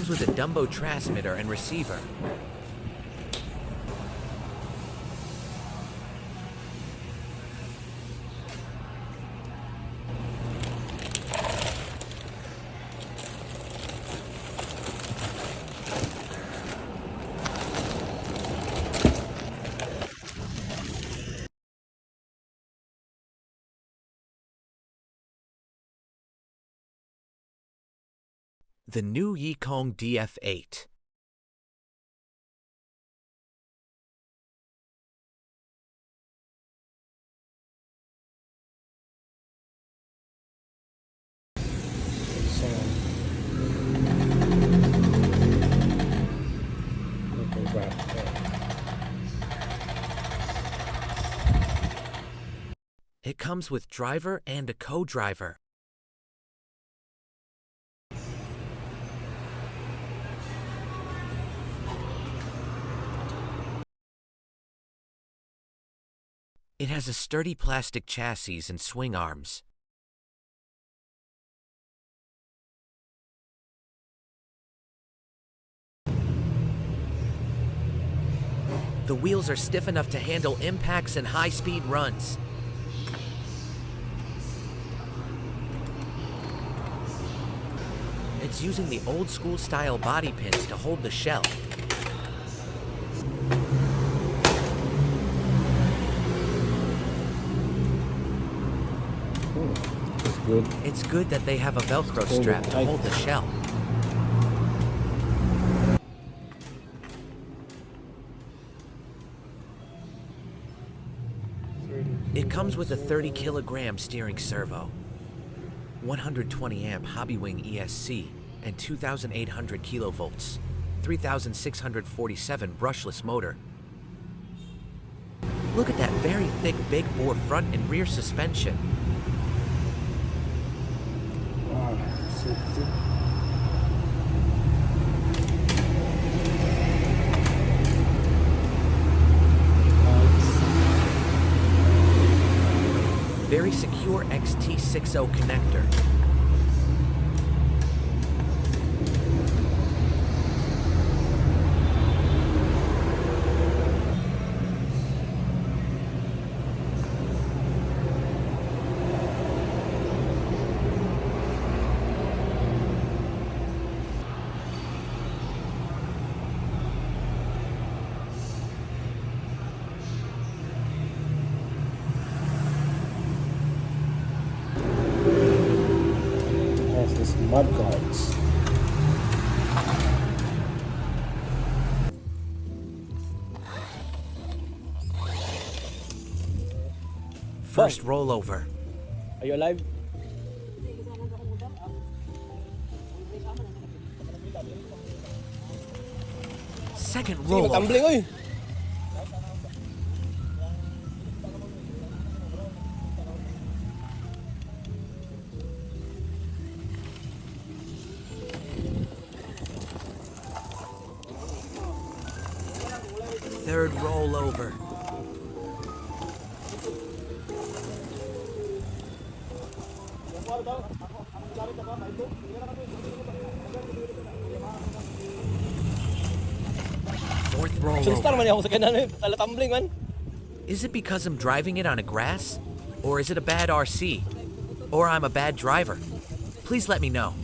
comes with a Dumbo transmitter and receiver. The new Yikong DF8. It comes with driver and a co-driver. It has a sturdy plastic chassis and swing arms. The wheels are stiff enough to handle impacts and high-speed runs. It's using the old-school style body pins to hold the shell. It's good that they have a Velcro strap to hold the shell. It comes with a 30-kilogram steering servo, 120-amp Hobbywing ESC, and 2,800 kilovolts, 3,647 brushless motor. Look at that very thick big-bore front and rear suspension. Very secure XT60 connector. Mud guards. First rollover. Are you alive? Second rollover. Tumbling, oy. Third rollover. Fourth rollover. Man. Is it because I'm driving it on a grass? Or is it a bad RC? Or I'm a bad driver? Please let me know.